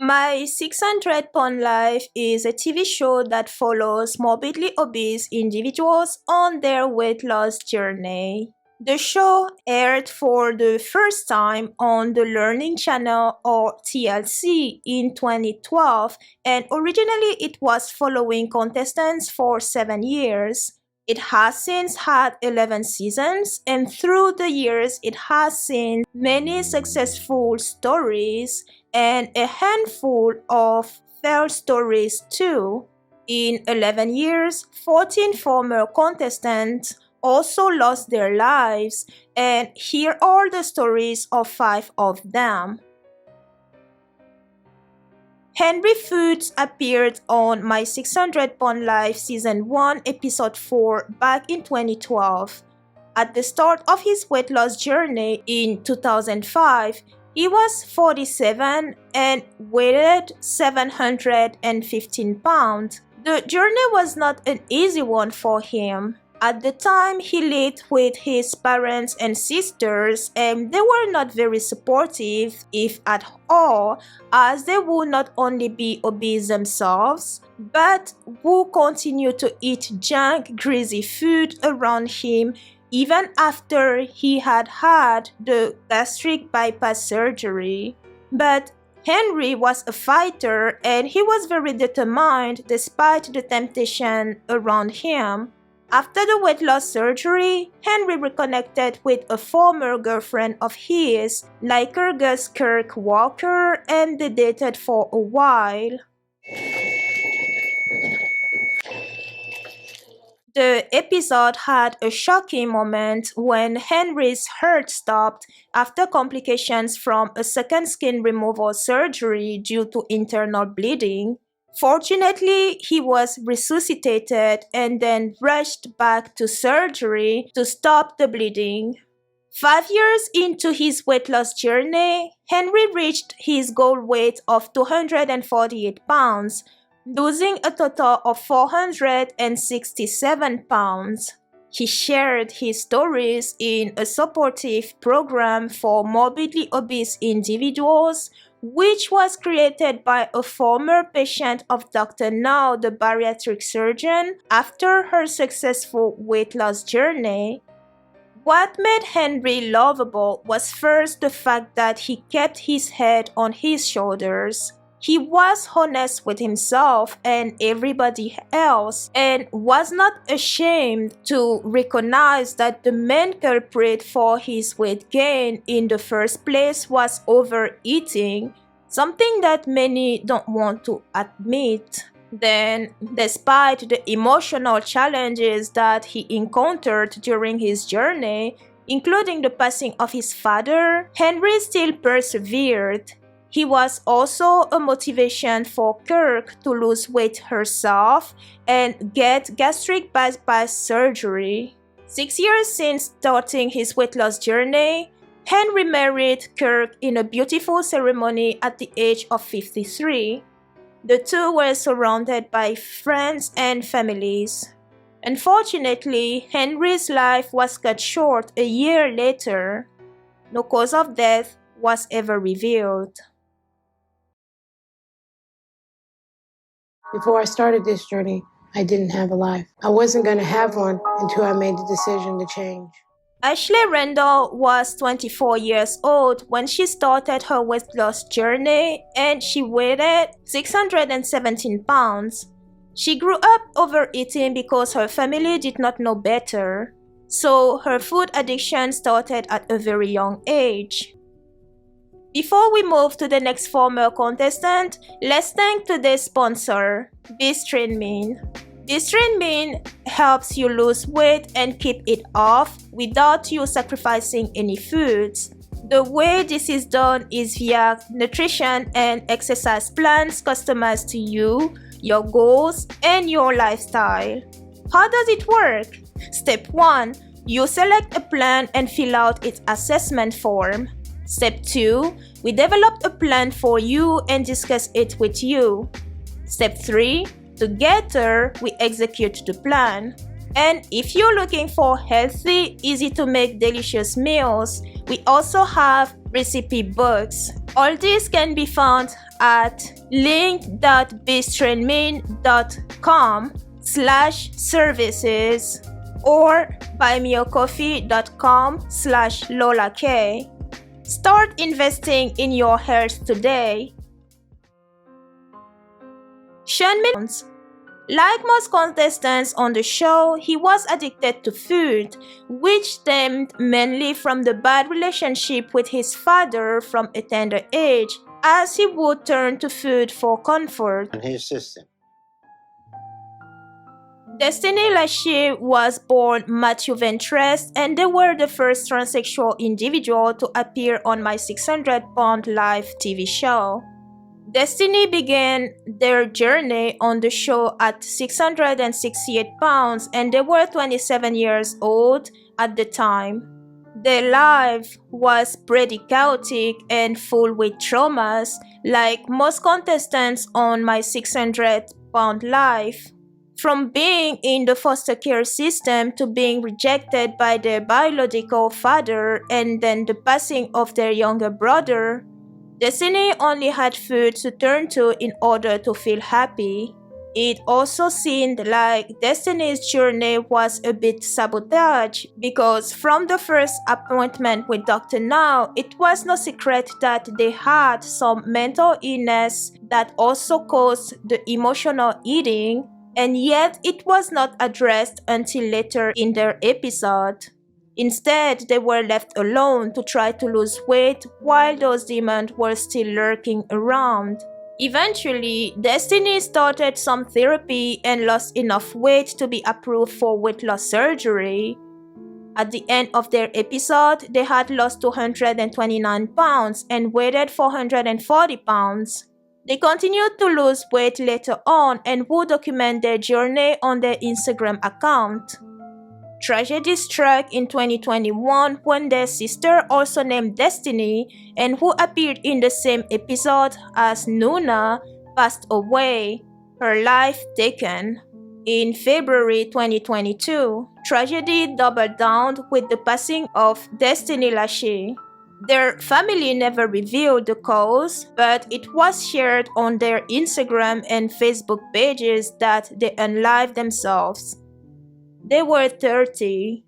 My 600 Pound Life is a TV show that follows morbidly obese individuals on their weight loss journey. The show aired for the first time on the Learning Channel or TLC in 2012, and originally it was following contestants for 7 years. It has since had 11 seasons, and through the years it has seen many successful stories and a handful of failed stories too. In 11 years, 14 former contestants also lost their lives, and here are the stories of 5 of them. Henry Foods appeared on My 600 Pound Life Season 1 Episode 4 back in 2012. At the start of his weight loss journey in 2005, he was 47 and weighed 715 pounds. The journey was not an easy one for him. At the time, he lived with his parents and sisters, and they were not very supportive, if at all, as they would not only be obese themselves, but would continue to eat junk, greasy food around him even after he had had the gastric bypass surgery. But Henry was a fighter, and he was very determined despite the temptation around him. After the weight loss surgery, Henry reconnected with a former girlfriend of his, Liker Gus Kirk Walker, and they dated for a while. The episode had a shocking moment when Henry's heart stopped after complications from a second skin removal surgery due to internal bleeding. Fortunately, he was resuscitated and then rushed back to surgery to stop the bleeding. 5 years into his weight loss journey, Henry reached his goal weight of 248 pounds, losing a total of 467 pounds. He shared his stories in a supportive program for morbidly obese individuals, which was created by a former patient of Dr. Now, the bariatric surgeon, after her successful weight loss journey. What made Henry lovable was first the fact that he kept his head on his shoulders. He was honest with himself and everybody else, and was not ashamed to recognize that the main culprit for his weight gain in the first place was overeating, something that many don't want to admit. Then, despite the emotional challenges that he encountered during his journey, including the passing of his father, Henry still persevered. He was also a motivation for Kirk to lose weight herself and get gastric bypass surgery. 6 years since starting his weight loss journey, Henry married Kirk in a beautiful ceremony at the age of 53. The two were surrounded by friends and families. Unfortunately, Henry's life was cut short a year later. No cause of death was ever revealed. Before I started this journey, I didn't have a life. I wasn't going to have one until I made the decision to change. Ashley Randall was 24 years old when she started her weight loss journey, and she weighed 617 pounds. She grew up overeating because her family did not know better, so her food addiction started at a very young age. Before we move to the next former contestant, let's thank today's sponsor, Restream. Restream helps you lose weight and keep it off without you sacrificing any foods. The way this is done is via nutrition and exercise plans customized to you, your goals, and your lifestyle. How does it work? Step 1. You select a plan and fill out its assessment form. Step 2. We develop a plan for you and discuss it with you. Step 3. Together, we execute the plan. And if you're looking for healthy, easy to make delicious meals, we also have recipe books. All this can be found at link.bistreaming.com/services or buymeacoffee.com/Lashae. Start investing in your health today. Sean Miliken. Like most contestants on the show, he was addicted to food, which stemmed mainly from the bad relationship with his father from a tender age, as he would turn to food for comfort. In his system. Destiny Lashae was born Matthew Ventress, and they were the first transsexual individual to appear on My 600 Pound Live TV show. Destiny began their journey on the show at 668 pounds, and they were 27 years old at the time. Their life was pretty chaotic and full with traumas, like most contestants on My 600 Pound Live. From being in the foster care system to being rejected by their biological father and then the passing of their younger brother, Destiny only had food to turn to in order to feel happy. It also seemed like Destiny's journey was a bit sabotaged because from the first appointment with Dr. Now, it was no secret that they had some mental illness that also caused the emotional eating, and yet it was not addressed until later in their episode. Instead, they were left alone to try to lose weight while those demons were still lurking around. Eventually, Destiny started some therapy and lost enough weight to be approved for weight loss surgery. At the end of their episode, they had lost 229 pounds and weighed 440 pounds. They continued to lose weight later on and would document their journey on their Instagram account. Tragedy struck in 2021 when their sister, also named Destiny, and who appeared in the same episode as Nuna, passed away, her life taken. In February 2022, tragedy doubled down with the passing of Destiny Lashae. Their family never revealed the cause, but it was shared on their Instagram and Facebook pages that they unalived themselves. They were 30.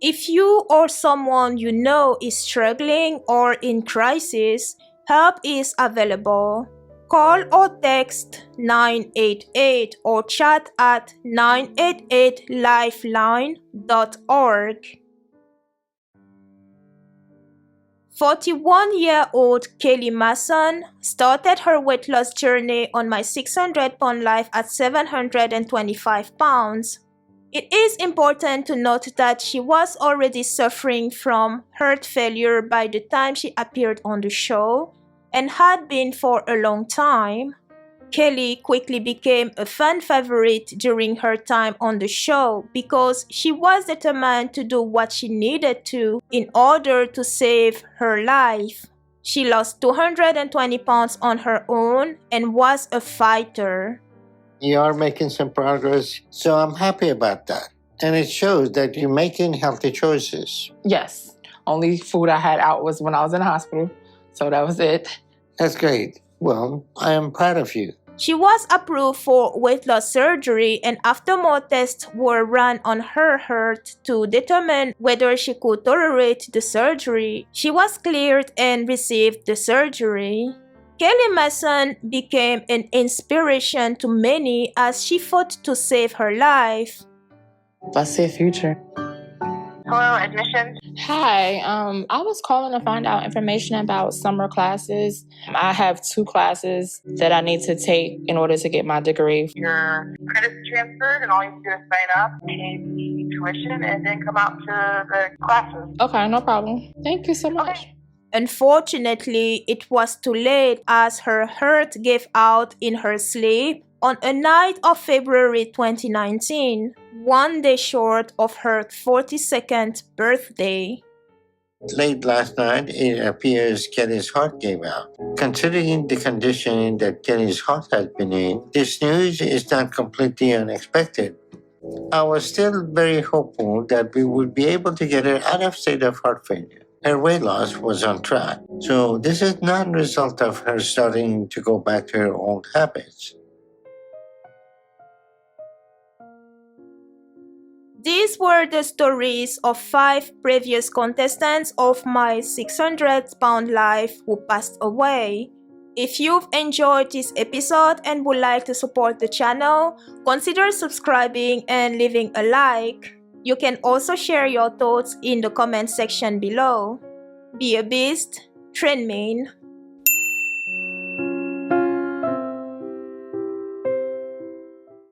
If you or someone you know is struggling or in crisis, help is available. Call or text 988 or chat at 988lifeline.org. 41-year-old Kelly Mason started her weight loss journey on My 600 Pound Life at 725 pounds. It is important to note that she was already suffering from heart failure by the time she appeared on the show, and had been for a long time. Kelly quickly became a fan favorite during her time on the show because she was determined to do what she needed to in order to save her life. She lost 220 pounds on her own and was a fighter. You are making some progress, so I'm happy about that. And it shows that you're making healthy choices. Yes. Only food I had out was when I was in the hospital, so that was it. That's great. Well, I am proud of you. She was approved for weight loss surgery, and after more tests were run on her heart to determine whether she could tolerate the surgery, she was cleared and received the surgery. Kelly Mason became an inspiration to many as she fought to save her life. I see a future. Hello, admissions. Hi, I was calling to find out information about summer classes. I have 2 classes that I need to take in order to get my degree. Your credits transferred, and all you have to do is sign up, pay the tuition, and then come out to the classes. Okay, no problem. Thank you so much. Okay. Unfortunately, it was too late as her heart gave out in her sleep on a night of February 2019, one day short of her 42nd birthday. Late last night, it appears Kelly's heart gave out. Considering the condition that Kelly's heart has been in, this news is not completely unexpected. I was still very hopeful that we would be able to get her out of state of heart failure. her weight loss was on track. So this is not a result of her starting to go back to her old habits. These were the stories of 5 previous contestants of my 600-pound life who passed away. If you've enjoyed this episode and would like to support the channel, consider subscribing and leaving a like. You can also share your thoughts in the comment section below. Be a beast, train main.